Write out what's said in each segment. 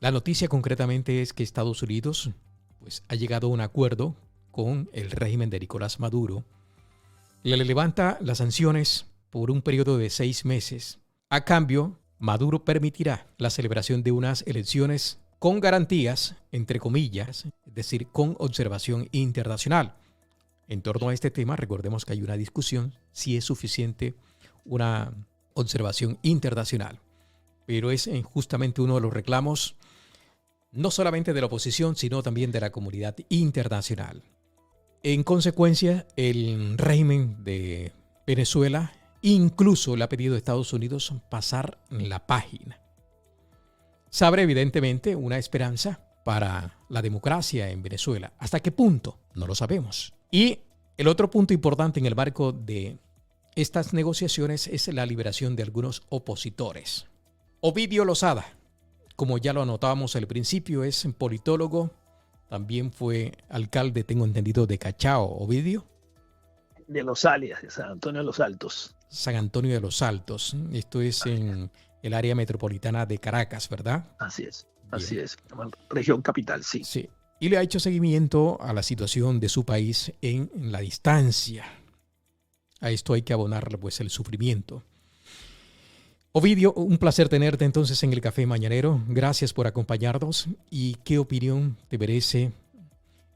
La noticia concretamente es que Estados Unidos pues, ha llegado a un acuerdo con el régimen de Nicolás Maduro. Le levanta las sanciones por un periodo de 6 meses. A cambio, Maduro permitirá la celebración de unas elecciones con garantías, entre comillas, es decir, con observación internacional. En torno a este tema, recordemos que hay una discusión si es suficiente una observación internacional, pero es justamente uno de los reclamos no solamente de la oposición, sino también de la comunidad internacional. En consecuencia, el régimen de Venezuela incluso le ha pedido a Estados Unidos pasar la página. Se abre evidentemente una esperanza para la democracia en Venezuela. ¿Hasta qué punto? No lo sabemos. Y el otro punto importante en el marco de estas negociaciones es la liberación de algunos opositores. Ovidio Lozada, como ya lo anotábamos al principio, es politólogo, también fue alcalde, tengo entendido, de Cachao. Ovidio. De Los Alias, de San Antonio de los Altos. San Antonio de los Altos. Esto es en el área metropolitana de Caracas, ¿verdad? Así es, así es. Región capital, sí. Sí. Y le ha hecho seguimiento a la situación de su país en la distancia. A esto hay que abonarle pues el sufrimiento. Ovidio, un placer tenerte entonces en el Café Mañanero. Gracias por acompañarnos. ¿Y qué opinión te merece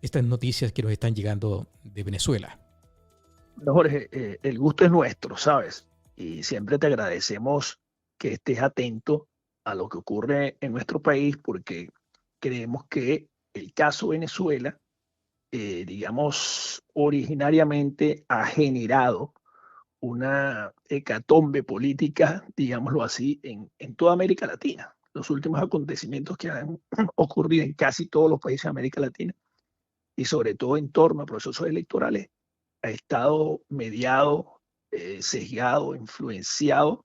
estas noticias que nos están llegando de Venezuela? Jorge, el gusto es nuestro, ¿sabes? Y siempre te agradecemos que estés atento a lo que ocurre en nuestro país, porque creemos que el caso Venezuela, digamos, originariamente ha generado una hecatombe política, digámoslo así, en toda América Latina. Los últimos acontecimientos que han ocurrido en casi todos los países de América Latina y sobre todo en torno a procesos electorales, ha estado mediado, sesgado, influenciado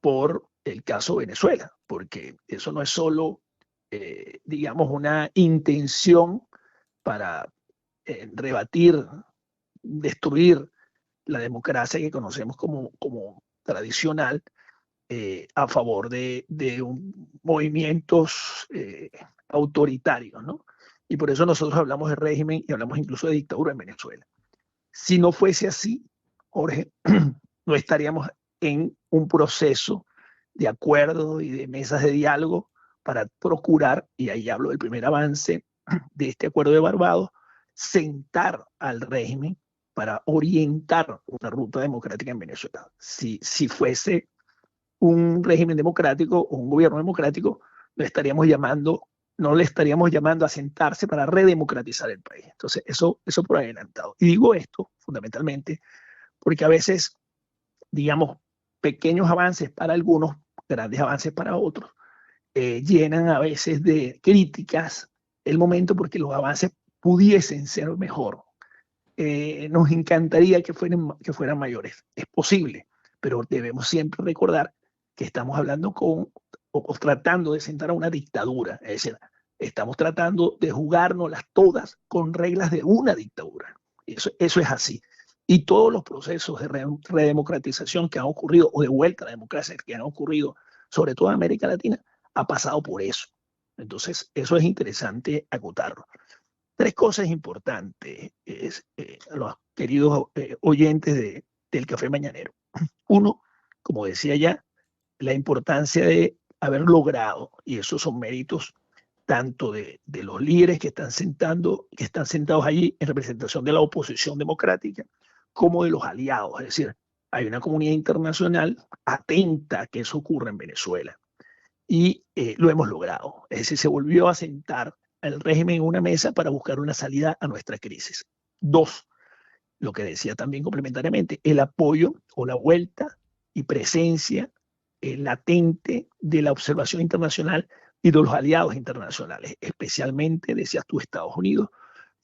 por el caso Venezuela, porque eso no es solo, digamos, una intención para rebatir, destruir la democracia que conocemos como tradicional, a favor de movimientos autoritarios, ¿no? Y por eso nosotros hablamos de régimen y hablamos incluso de dictadura en Venezuela. Si no fuese así, Jorge, no estaríamos en un proceso de acuerdo y de mesas de diálogo para procurar, y ahí hablo del primer avance de este acuerdo de Barbados, sentar al régimen para orientar una ruta democrática en Venezuela. Si fuese un régimen democrático o un gobierno democrático, no le estaríamos llamando a sentarse para redemocratizar el país. Entonces, eso por adelantado. Y digo esto fundamentalmente porque a veces, digamos, pequeños avances para algunos, grandes avances para otros, llenan a veces de críticas el momento porque los avances pudiesen ser mejor. Nos encantaría que fueran mayores. Es posible, pero debemos siempre recordar que estamos hablando o tratando de sentar a una dictadura. Es decir, estamos tratando de jugárnoslas todas con reglas de una dictadura. Eso es así. Y todos los procesos de redemocratización que han ocurrido, o de vuelta a la democracia que han ocurrido, sobre todo en América Latina, ha pasado por eso. Entonces, eso es interesante acotarlo. 3 cosas importantes, los queridos oyentes del Café Mañanero. Uno, como decía ya, la importancia de haber logrado, y esos son méritos tanto de los líderes que están sentados allí en representación de la oposición democrática, como de los aliados. Es decir, hay una comunidad internacional atenta a que eso ocurra en Venezuela. Y lo hemos logrado. Es decir, se volvió a sentar el régimen en una mesa para buscar una salida a nuestra crisis. 2, lo que decía también complementariamente, el apoyo o la vuelta y presencia latente de la observación internacional y de los aliados internacionales, especialmente, decías tú, Estados Unidos,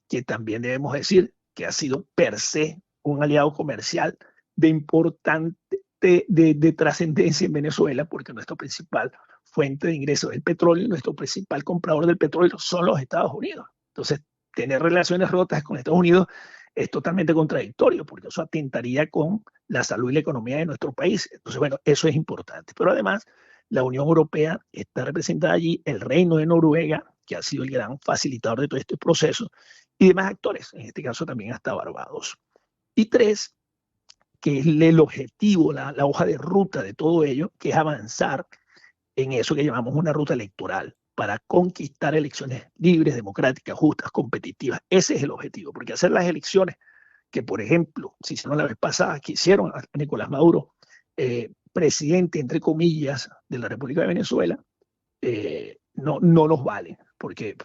que también debemos decir que ha sido per se un aliado comercial de importante de trascendencia en Venezuela, porque nuestra principal fuente de ingresos es el petróleo y nuestro principal comprador del petróleo son los Estados Unidos. Entonces, tener relaciones rotas con Estados Unidos es totalmente contradictorio, porque eso atentaría con la salud y la economía de nuestro país. Entonces, bueno, eso es importante. Pero además, La Unión Europea está representada allí, el Reino de Noruega, que ha sido el gran facilitador de todo este proceso, y demás actores, en este caso también hasta Barbados. Y tres, que es el objetivo, la hoja de ruta de todo ello, que es avanzar en eso que llamamos una ruta electoral para conquistar elecciones libres, democráticas, justas, competitivas. Ese es el objetivo, porque hacer las elecciones que, por ejemplo, se hicieron la vez pasada, que hicieron a Nicolás Maduro presidente, entre comillas, de la República de Venezuela, no nos valen, porque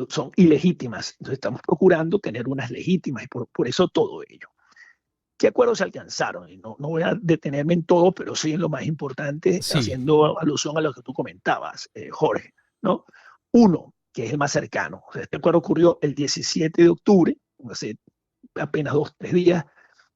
son ilegítimas. Entonces estamos procurando tener unas legítimas y por eso todo ello. ¿Qué acuerdos se alcanzaron? Y no voy a detenerme en todo, pero sí en lo más importante, Sí. haciendo alusión a lo que tú comentabas, Jorge, ¿no? Uno, que es el más cercano. O sea, este acuerdo ocurrió el 17 de octubre, hace apenas 2-3 días,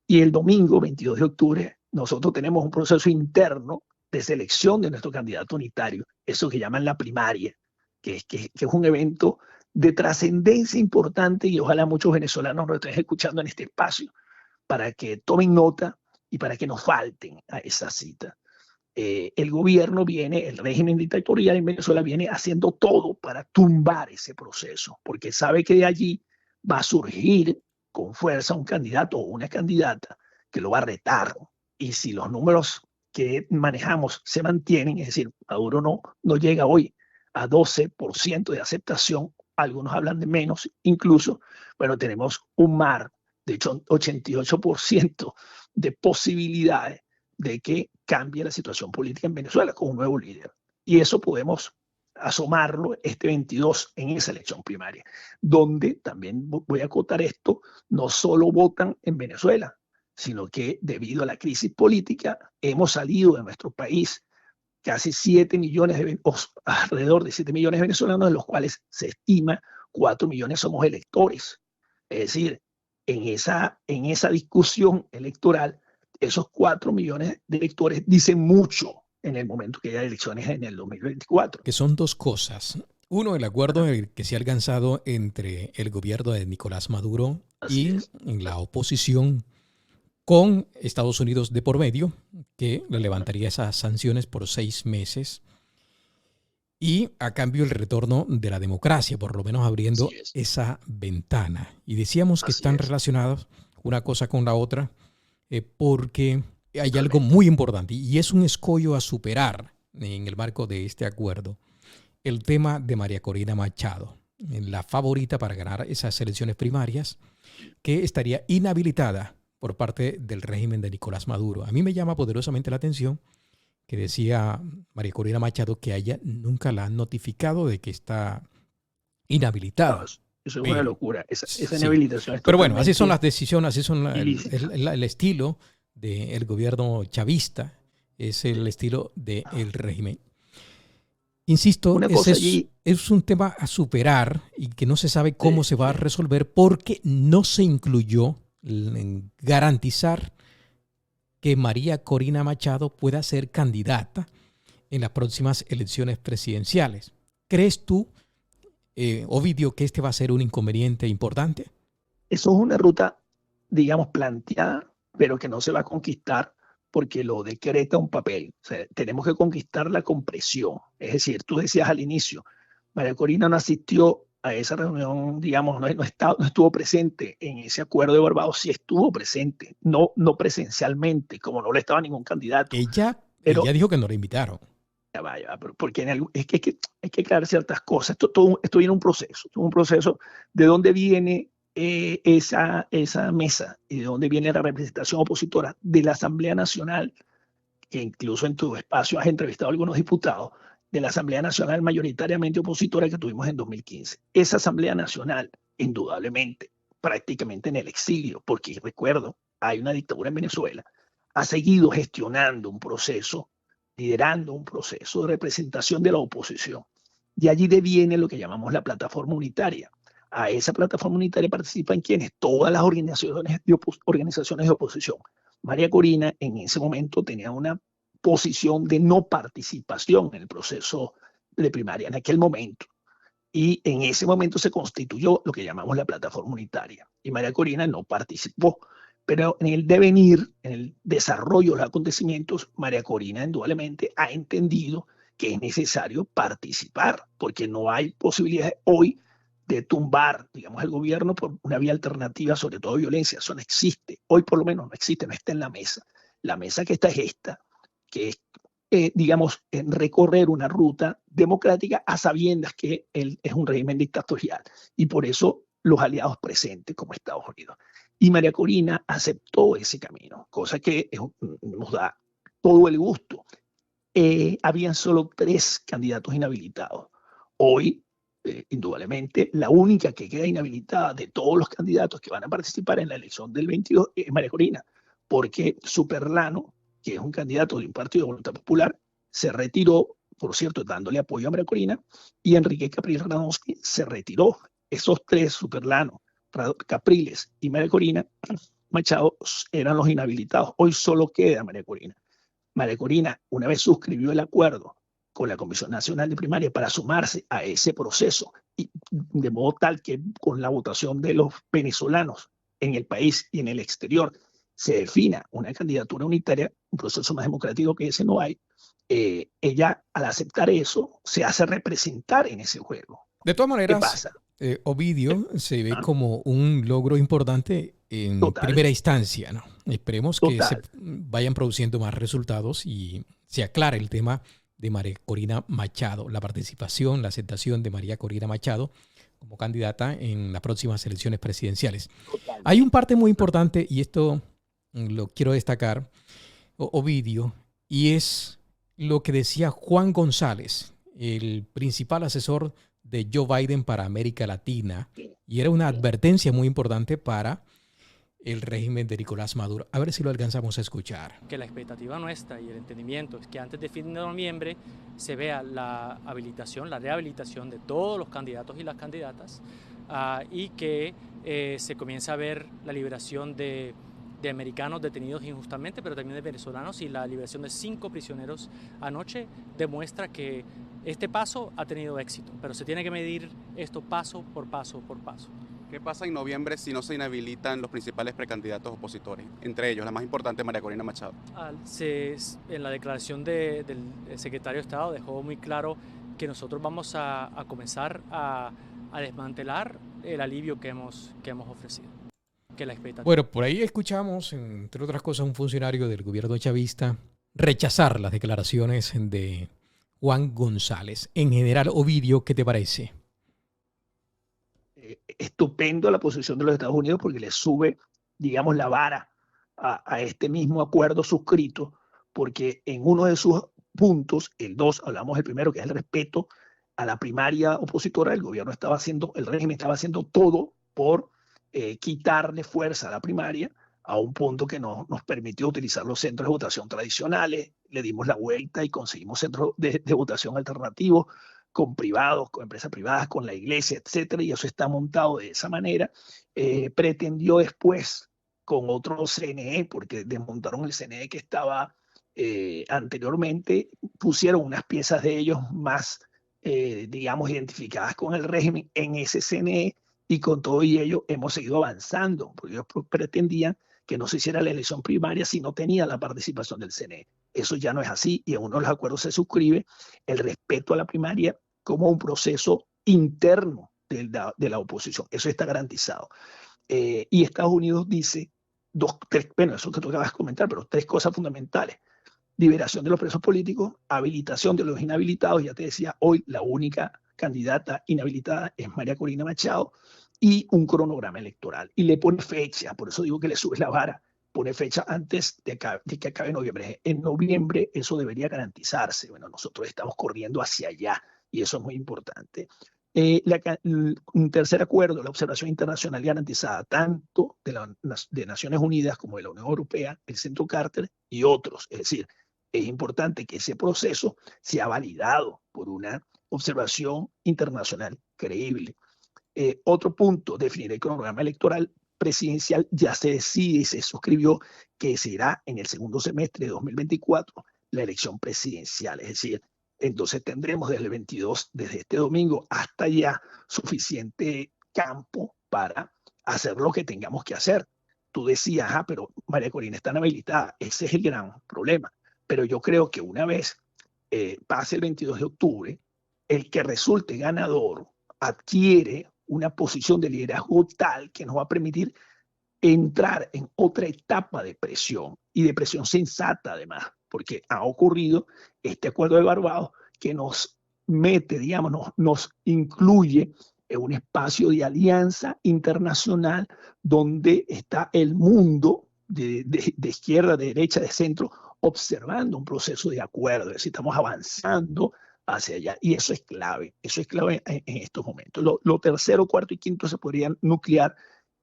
y el domingo, 22 de octubre, nosotros tenemos un proceso interno de selección de nuestro candidato unitario, eso que llaman la primaria, que es un evento de trascendencia importante y ojalá muchos venezolanos nos estén escuchando en este espacio para que tomen nota y para que nos falten a esa cita. El gobierno viene, el régimen dictatorial en Venezuela viene haciendo todo para tumbar ese proceso, porque sabe que de allí va a surgir con fuerza un candidato o una candidata que lo va a retar. Y si los números que manejamos se mantienen, es decir, Maduro no llega hoy a 12% de aceptación, algunos hablan de menos, incluso, bueno, tenemos un mar de hecho 88% de posibilidades de que cambie la situación política en Venezuela con un nuevo líder. Y eso podemos asomarlo este 22 en esa elección primaria, donde también voy a acotar esto, no solo votan en Venezuela, sino que debido a la crisis política hemos salido de nuestro país casi 7 millones, alrededor de 7 millones de venezolanos, de los cuales se estima 4 millones somos electores. Es decir, en esa discusión electoral, esos 4 millones de electores dicen mucho en el momento que haya elecciones en el 2024. Que son dos cosas. Uno, el acuerdo que se ha alcanzado entre el gobierno de Nicolás Maduro y la oposición con Estados Unidos de por medio, que le levantaría esas sanciones por 6 meses. Y a cambio el retorno de la democracia, por lo menos abriendo esa ventana. Y decíamos que están relacionados una cosa con la otra porque hay algo muy importante y es un escollo a superar en el marco de este acuerdo. El tema de María Corina Machado, la favorita para ganar esas elecciones primarias, que estaría inhabilitada por parte del régimen de Nicolás Maduro. A mí me llama poderosamente la atención que decía María Corina Machado que a ella nunca la han notificado de que está inhabilitada. No, eso es una locura, esa sí. inhabilitación. Pero bueno, así son las decisiones, así son el estilo del gobierno chavista, es el estilo del régimen. Insisto, es un tema a superar y que no se sabe cómo se va a resolver porque no se incluyó en garantizar que María Corina Machado pueda ser candidata en las próximas elecciones presidenciales. ¿Crees tú, Ovidio, que este va a ser un inconveniente importante? Eso es una ruta, digamos, planteada, pero que no se va a conquistar porque lo decreta un papel. O sea, tenemos que conquistarla con presión. Es decir, tú decías al inicio, María Corina no asistió a esa reunión, digamos, no estuvo presente en ese acuerdo de Barbados, sí estuvo presente, no presencialmente, como no le estaba ningún candidato. Ella dijo que no la invitaron. Porque es que hay que aclarar ciertas cosas. Esto viene un proceso de dónde viene esa mesa y de dónde viene la representación opositora de la Asamblea Nacional, que incluso en tu espacio has entrevistado a algunos diputados, de la Asamblea Nacional mayoritariamente opositora que tuvimos en 2015. Esa Asamblea Nacional, indudablemente, prácticamente en el exilio, porque recuerdo, hay una dictadura en Venezuela, ha seguido gestionando un proceso, liderando un proceso de representación de la oposición. De allí deviene lo que llamamos la plataforma unitaria. A esa plataforma unitaria participan quienes, todas las organizaciones de oposición. María Corina en ese momento tenía una posición de no participación en el proceso de primaria en aquel momento. Y en ese momento se constituyó lo que llamamos la plataforma unitaria. Y María Corina no participó. Pero en el devenir, en el desarrollo de los acontecimientos, María Corina indudablemente ha entendido que es necesario participar, porque no hay posibilidades hoy de tumbar, digamos, el gobierno por una vía alternativa, sobre todo violencia. Eso no existe. Hoy por lo menos no existe, no está en la mesa. La mesa que está es esta, que es, digamos, recorrer una ruta democrática a sabiendas que él es un régimen dictatorial. Y por eso los aliados presentes, como Estados Unidos. Y María Corina aceptó ese camino, cosa que nos da todo el gusto. Habían solo 3 candidatos inhabilitados. Hoy, indudablemente, la única que queda inhabilitada de todos los candidatos que van a participar en la elección del 22 es María Corina, porque Superlano, que es un candidato de un partido de voluntad popular, se retiró, por cierto, dándole apoyo a María Corina, y Enrique Capriles Radonsky se retiró. Esos 3, Superlano, Capriles y María Corina Machado, eran los inhabilitados. Hoy solo queda María Corina. María Corina, una vez suscribió el acuerdo con la Comisión Nacional de Primaria para sumarse a ese proceso, y de modo tal que con la votación de los venezolanos en el país y en el exterior se defina una candidatura unitaria, un proceso más democrático que ese no hay, ella al aceptar eso se hace representar en ese juego. De todas maneras, ¿qué pasa? Ovidio se ve como un logro importante en primera instancia, ¿no? Esperemos que se vayan produciendo más resultados y se aclare el tema de María Corina Machado, la participación, la aceptación de María Corina Machado como candidata en las próximas elecciones presidenciales. Hay un parte muy importante, y esto lo quiero destacar, Ovidio, y es lo que decía Juan González, el principal asesor de Joe Biden para América Latina, y era una advertencia muy importante para el régimen de Nicolás Maduro. A ver si lo alcanzamos a escuchar. Que la expectativa nuestra y el entendimiento es que antes de fin de noviembre se vea la habilitación, la rehabilitación de todos los candidatos y las candidatas, y que se comience a ver la liberación de americanos detenidos injustamente, pero también de venezolanos, y la liberación de 5 prisioneros anoche demuestra que este paso ha tenido éxito, pero se tiene que medir esto paso por paso por paso. ¿Qué pasa en noviembre si no se inhabilitan los principales precandidatos opositores? Entre ellos, la más importante, María Corina Machado. En la declaración del secretario de Estado dejó muy claro que nosotros vamos a comenzar a desmantelar el alivio que hemos ofrecido. Bueno, por ahí escuchamos, entre otras cosas, un funcionario del gobierno chavista rechazar las declaraciones de Juan González. En general, Ovidio, ¿qué te parece? Estupendo la posición de los Estados Unidos porque le sube, digamos, la vara a este mismo acuerdo suscrito, porque en uno de sus puntos, el 2, hablamos del primero, que es el respeto a la primaria opositora. El gobierno estaba haciendo, el régimen estaba haciendo todo por quitarle fuerza a la primaria, a un punto que nos permitió utilizar los centros de votación tradicionales. Le dimos la vuelta y conseguimos centros de votación alternativos con privados, con empresas privadas, con la iglesia, etcétera, y eso está montado de esa manera. Pretendió después con otro CNE, porque desmontaron el CNE que estaba anteriormente, pusieron unas piezas de ellos más, digamos, identificadas con el régimen en ese CNE, y con todo y ello hemos seguido avanzando, porque ellos pretendían que no se hiciera la elección primaria si no tenía la participación del CNE. Eso ya no es así, y en uno de los acuerdos se suscribe el respeto a la primaria como un proceso interno de la oposición. Eso está garantizado. Y Estados Unidos dice, eso que tú acabas de comentar, pero 3 cosas fundamentales. Liberación de los presos políticos, habilitación de los inhabilitados. Ya te decía, hoy la única candidata inhabilitada es María Corina Machado, y un cronograma electoral. Y le pone fecha, por eso digo que le sube la vara, pone fecha antes de que acabe noviembre. En noviembre eso debería garantizarse. Bueno, nosotros estamos corriendo hacia allá y eso es muy importante. Un tercer acuerdo, la observación internacional garantizada, tanto de Naciones Unidas como de la Unión Europea, el Centro Carter y otros. Es decir, es importante que ese proceso sea validado por una observación internacional creíble. Otro punto, definir el cronograma electoral presidencial. Ya se decide y se suscribió que será en el segundo semestre de 2024 la elección presidencial. Es decir, entonces tendremos desde el 22, desde este domingo hasta allá, suficiente campo para hacer lo que tengamos que hacer. Tú decías, pero María Corina está inhabilitada. Ese es el gran problema. Pero yo creo que una vez pase el 22 de octubre, el que resulte ganador adquiere una posición de liderazgo tal que nos va a permitir entrar en otra etapa de presión, y de presión sensata además, porque ha ocurrido este acuerdo de Barbados que nos mete, digamos, nos incluye en un espacio de alianza internacional donde está el mundo de izquierda, de derecha, de centro, observando un proceso de acuerdo. Es decir, estamos avanzando hacia allá, y eso es clave en estos momentos. Lo tercero, cuarto y quinto se podrían nuclear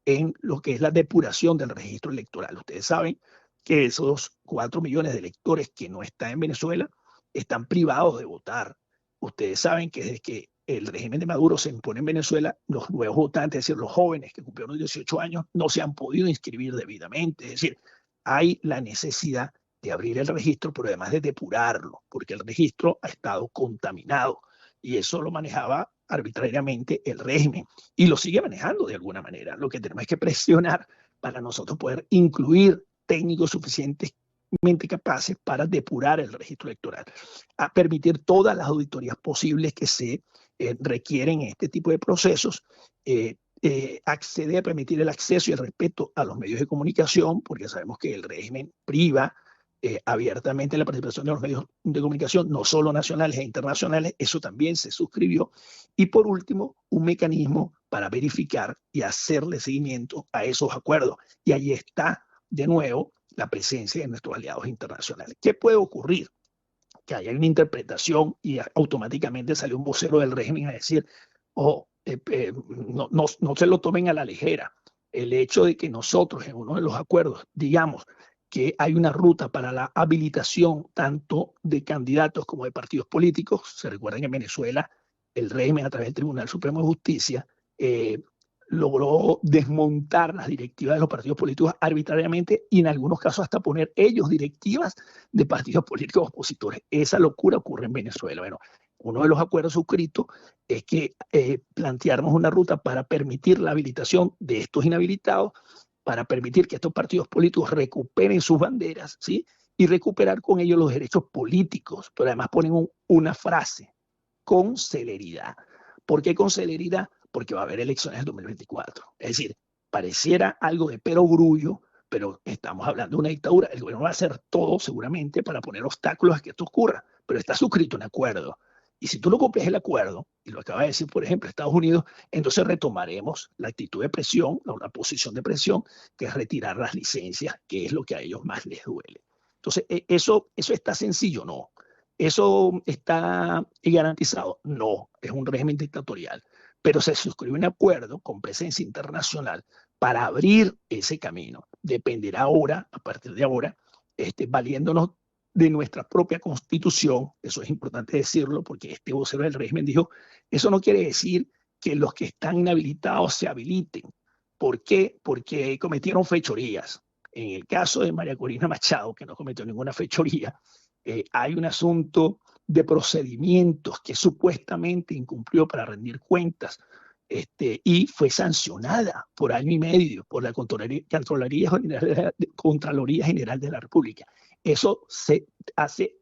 en lo que es la depuración del registro electoral. Ustedes saben que esos 4 millones de electores que no están en Venezuela están privados de votar. Ustedes saben que desde que el régimen de Maduro se impone en Venezuela, los nuevos votantes, es decir, los jóvenes que cumplieron los 18 años, no se han podido inscribir debidamente. Es decir, hay la necesidad de abrir el registro, pero además de depurarlo, porque el registro ha estado contaminado, y eso lo manejaba arbitrariamente el régimen, y lo sigue manejando de alguna manera. Lo que tenemos es que presionar para nosotros poder incluir técnicos suficientemente capaces para depurar el registro electoral, a permitir todas las auditorías posibles que se requieren en este tipo de procesos, permitir el acceso y el respeto a los medios de comunicación, porque sabemos que el régimen priva abiertamente la participación de los medios de comunicación, no solo nacionales e internacionales. Eso también se suscribió. Y por último, un mecanismo para verificar y hacerle seguimiento a esos acuerdos. Y ahí está, de nuevo, la presencia de nuestros aliados internacionales. ¿Qué puede ocurrir? Que haya una interpretación y automáticamente sale un vocero del régimen a decir, no se lo tomen a la ligera. El hecho de que nosotros en uno de los acuerdos digamos que hay una ruta para la habilitación tanto de candidatos como de partidos políticos. Se recuerdan que en Venezuela el régimen, a través del Tribunal Supremo de Justicia, logró desmontar las directivas de los partidos políticos arbitrariamente, y en algunos casos hasta poner ellos directivas de partidos políticos opositores. Esa locura ocurre en Venezuela. Bueno, uno de los acuerdos suscritos es que plantearnos una ruta para permitir la habilitación de estos inhabilitados, para permitir que estos partidos políticos recuperen sus banderas, ¿sí? Y recuperar con ellos los derechos políticos. Pero además ponen una frase: con celeridad. ¿Por qué con celeridad? Porque va a haber elecciones en 2024. Es decir, pareciera algo de perogrullo, pero estamos hablando de una dictadura. El gobierno va a hacer todo seguramente para poner obstáculos a que esto ocurra, pero está suscrito un acuerdo. Y si tú no cumples el acuerdo, y lo acaba de decir, por ejemplo, Estados Unidos, entonces retomaremos la actitud de presión, una posición de presión, que es retirar las licencias, que es lo que a ellos más les duele. Entonces, ¿eso está sencillo? No. ¿Eso está garantizado? No. Es un régimen dictatorial. Pero se suscribe un acuerdo con presencia internacional para abrir ese camino. Dependerá ahora, a partir de ahora, valiéndonos de nuestra propia constitución. Eso es importante decirlo, porque este vocero del régimen dijo, eso no quiere decir que los que están inhabilitados se habiliten. ¿Por qué? Porque cometieron fechorías. En el caso de María Corina Machado, que no cometió ninguna fechoría, hay un asunto de procedimientos que supuestamente incumplió para rendir cuentas, y fue sancionada por 1 año y medio por la Contraloría General de la República. Eso hace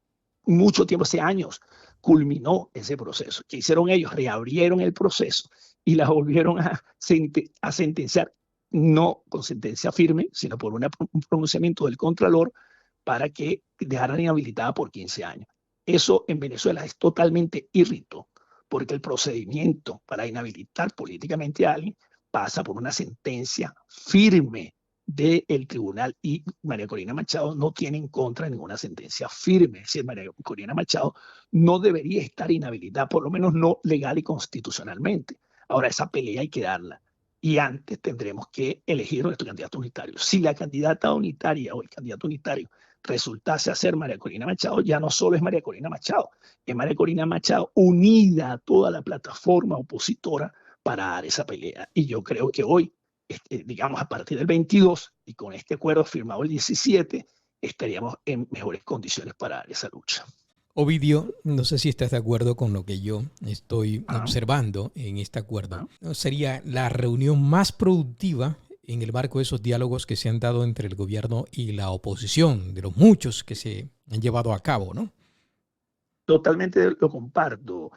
mucho tiempo, hace años, culminó ese proceso. ¿Qué hicieron ellos? Reabrieron el proceso y la volvieron a sentenciar, no con sentencia firme, sino por un pronunciamiento del Contralor, para que dejaran inhabilitada por 15 años. Eso en Venezuela es totalmente irrito, porque el procedimiento para inhabilitar políticamente a alguien pasa por una sentencia firme del tribunal, y María Corina Machado no tiene en contra ninguna sentencia firme. Es decir, María Corina Machado no debería estar inhabilitada, por lo menos no legal y constitucionalmente. Ahora, esa pelea hay que darla, y antes tendremos que elegir nuestro candidato unitario. Si la candidata unitaria o el candidato unitario resultase a ser María Corina Machado, ya no solo es María Corina Machado, es María Corina Machado unida a toda la plataforma opositora para dar esa pelea. Y yo creo que hoy, digamos a partir del 22, y con este acuerdo firmado el 17, estaríamos en mejores condiciones para dar esa lucha. Ovidio, no sé si estás de acuerdo con lo que yo estoy observando en este acuerdo. Sería la reunión más productiva en el marco de esos diálogos que se han dado entre el gobierno y la oposición, de los muchos que se han llevado a cabo, ¿no? Totalmente lo comparto,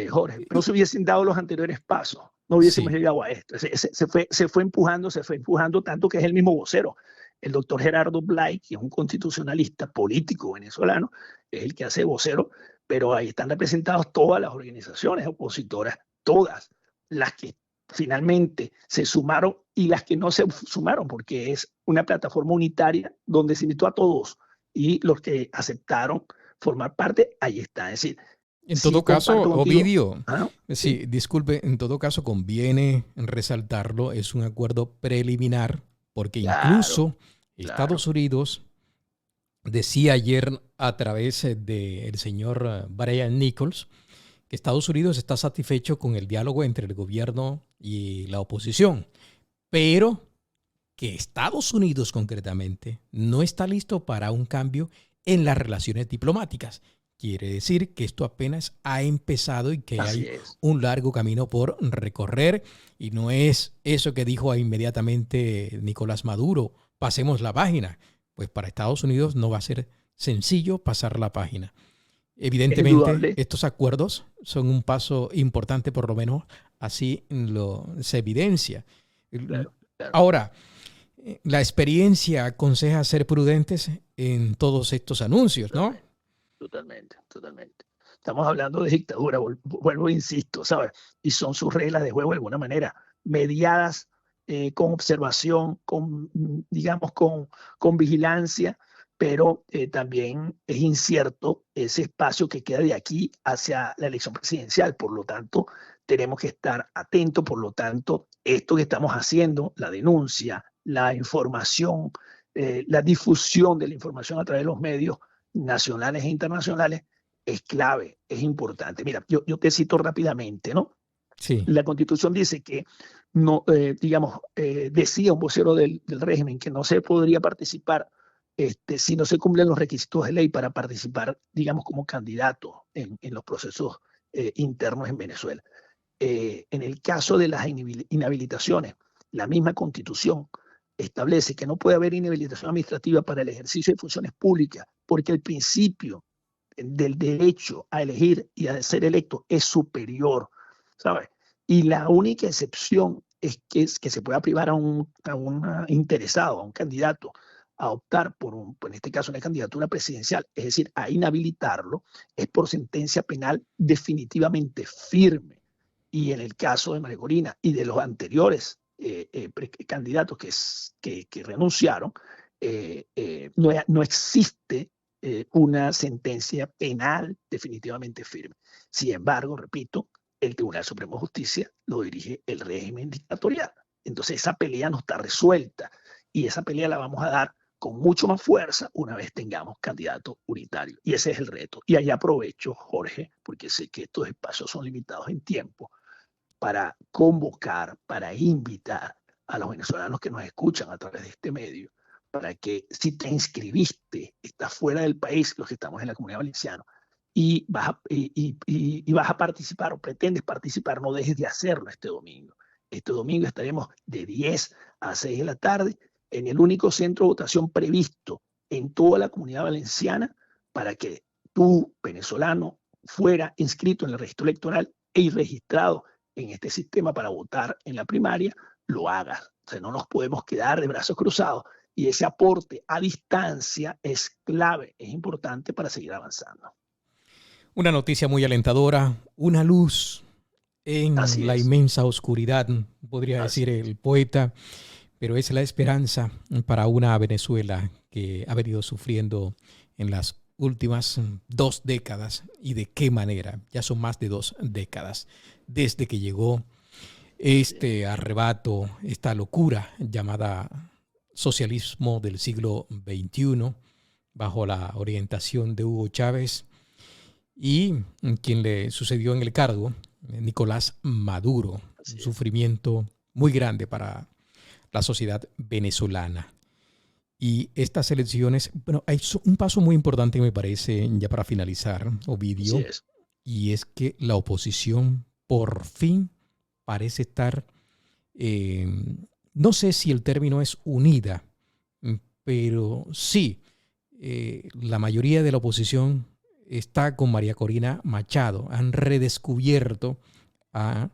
Jorge. No se hubiesen dado los anteriores pasos, no hubiésemos llegado a esto. Se fue empujando tanto que es el mismo vocero. El doctor Gerardo Blay, que es un constitucionalista político venezolano, es el que hace vocero, pero ahí están representadas todas las organizaciones opositoras, todas las que finalmente se sumaron y las que no se sumaron, porque es una plataforma unitaria donde se invitó a todos y los que aceptaron formar parte, ahí está. Es decir, en todo caso, Ovidio, sí, disculpe, en todo caso conviene resaltarlo, es un acuerdo preliminar, porque incluso Estados Unidos decía ayer a través del señor Brian Nichols que Estados Unidos está satisfecho con el diálogo entre el gobierno y la oposición, pero que Estados Unidos concretamente no está listo para un cambio en las relaciones diplomáticas. Quiere decir que esto apenas ha empezado y que hay un largo camino por recorrer, y no es eso que dijo inmediatamente Nicolás Maduro, pasemos la página. Pues para Estados Unidos no va a ser sencillo pasar la página. Evidentemente, estos acuerdos son un paso importante, por lo menos así se evidencia. Claro. Ahora, la experiencia aconseja ser prudentes en todos estos anuncios, ¿no? Totalmente. Estamos hablando de dictadura, vuelvo e insisto, ¿sabes? Y son sus reglas de juego de alguna manera, mediadas con observación, digamos, con vigilancia, pero también es incierto ese espacio que queda de aquí hacia la elección presidencial. Por lo tanto, tenemos que estar atentos. Por lo tanto, esto que estamos haciendo, la denuncia, la información, la difusión de la información a través de los medios nacionales e internacionales, es clave, es importante. Mira, yo te cito rápidamente, ¿no? Sí. La Constitución dice que no, decía un vocero del régimen que no se podría participar si no se cumplen los requisitos de ley para participar, digamos, como candidato en los procesos internos en Venezuela. En el caso de las inhabilitaciones, la misma Constitución establece que no puede haber inhabilitación administrativa para el ejercicio de funciones públicas, porque el principio del derecho a elegir y a ser electo es superior, ¿sabes? Y la única excepción es que se pueda privar a un interesado, a un candidato, a optar por en este caso, una candidatura presidencial, es decir, a inhabilitarlo, es por sentencia penal definitivamente firme. Y en el caso de María Corina y de los anteriores candidatos que renunciaron, no existe una sentencia penal definitivamente firme. Sin embargo, repito, el Tribunal Supremo de Justicia lo dirige el régimen dictatorial. Entonces esa pelea no está resuelta, y esa pelea la vamos a dar con mucho más fuerza una vez tengamos candidato unitario. Y ese es el reto. Y ahí aprovecho, Jorge, porque sé que estos espacios son limitados en tiempo, para convocar, para invitar a los venezolanos que nos escuchan a través de este medio, para que si te inscribiste, estás fuera del país, los que estamos en la Comunidad Valenciana, y vas a participar o pretendes participar, no dejes de hacerlo este domingo. Este domingo estaremos de 10 a 6 de la tarde en el único centro de votación previsto en toda la Comunidad Valenciana, para que tú, venezolano, fuera inscrito en el registro electoral e registrado en este sistema para votar en la primaria, lo hagas. O sea, no nos podemos quedar de brazos cruzados, y ese aporte a distancia es clave, es importante para seguir avanzando. Una noticia muy alentadora, una luz en la inmensa oscuridad, podría decir el poeta, pero es la esperanza para una Venezuela que ha venido sufriendo en las últimas 2 décadas. ¿Y de qué manera? Ya son más de 2 décadas desde que llegó este arrebato, esta locura llamada socialismo del siglo XXI, bajo la orientación de Hugo Chávez, y quien le sucedió en el cargo, Nicolás Maduro. Un sufrimiento muy grande para la sociedad venezolana. Y estas elecciones, bueno, hay un paso muy importante que me parece, ya para finalizar, Ovidio, y es que la oposición por fin parece estar, no sé si el término es unida, pero sí, la mayoría de la oposición está con María Corina Machado. Han redescubierto a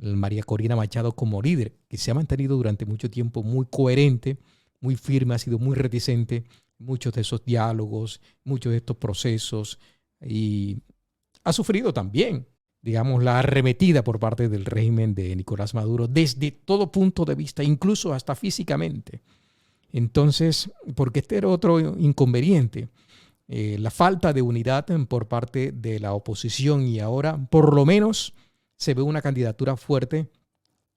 María Corina Machado como líder, que se ha mantenido durante mucho tiempo muy coherente, muy firme, ha sido muy reticente en muchos de esos diálogos, muchos de estos procesos, y ha sufrido también, digamos, la arremetida por parte del régimen de Nicolás Maduro desde todo punto de vista, incluso hasta físicamente. Entonces, porque este era otro inconveniente, la falta de unidad por parte de la oposición, y ahora por lo menos se ve una candidatura fuerte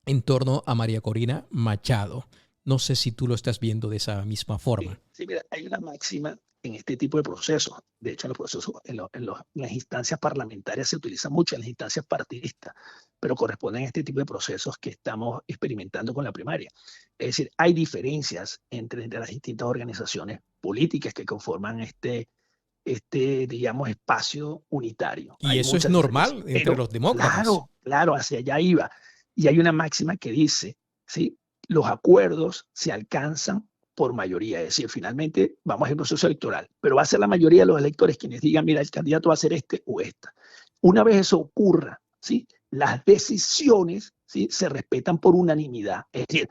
en torno a María Corina Machado. No sé si tú lo estás viendo de esa misma forma. Sí, mira, hay una máxima en este tipo de procesos. De hecho, en los procesos, en las instancias parlamentarias se utiliza mucho, en las instancias partidistas, pero corresponden a este tipo de procesos que estamos experimentando con la primaria. Es decir, hay diferencias entre las distintas organizaciones políticas que conforman digamos, espacio unitario. Y hay eso es normal entre los demócratas. Claro, hacia allá iba. Y hay una máxima que dice, ¿sí? Los acuerdos se alcanzan por mayoría, es decir, finalmente vamos a un proceso electoral, pero va a ser la mayoría de los electores quienes digan, mira, el candidato va a ser este o esta. Una vez eso ocurra, ¿sí? Las decisiones, ¿sí? Se respetan por unanimidad, es decir,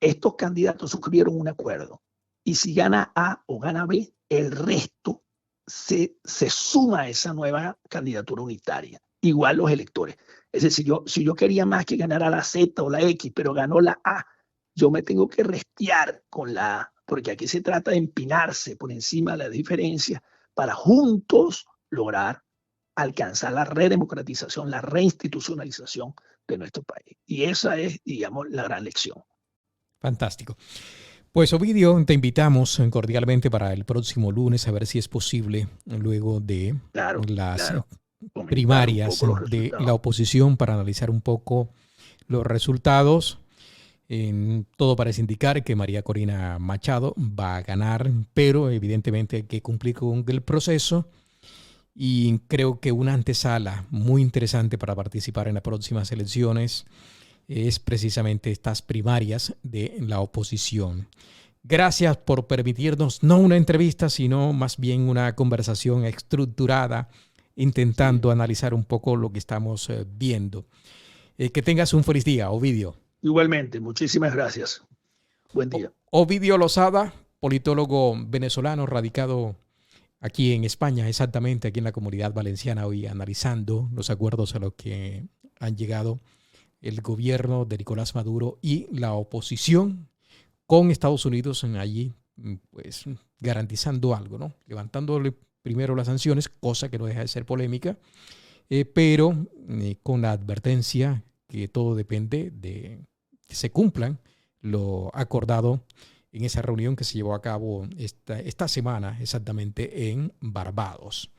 estos candidatos suscribieron un acuerdo y si gana A o gana B, el resto se suma a esa nueva candidatura unitaria. Igual los electores. Es decir, si yo quería más que ganara la Z o la X, pero ganó la A, yo me tengo que restear con la A, porque aquí se trata de empinarse por encima de la diferencia para juntos lograr alcanzar la redemocratización, la reinstitucionalización de nuestro país. Y esa es, digamos, la gran lección. Fantástico. Pues Ovidio, te invitamos cordialmente para el próximo lunes a ver si es posible, luego de las primarias de la oposición, para analizar un poco los resultados. Todo parece indicar que María Corina Machado va a ganar, pero evidentemente hay que cumplir con el proceso, y creo que una antesala muy interesante para participar en las próximas elecciones es precisamente estas primarias de la oposición. Gracias por permitirnos no una entrevista, sino más bien una conversación estructurada, intentando analizar un poco lo que estamos viendo. Que tengas un feliz día, Ovidio. Igualmente, muchísimas gracias. Buen día. Ovidio Lozada, politólogo venezolano radicado aquí en España, exactamente aquí en la Comunidad Valenciana, hoy analizando los acuerdos a los que han llegado el gobierno de Nicolás Maduro y la oposición, con Estados Unidos allí, pues garantizando algo, ¿no? Levantándole primero las sanciones, cosa que no deja de ser polémica, pero con la advertencia que todo depende de que se cumplan lo acordado en esa reunión que se llevó a cabo esta semana exactamente en Barbados.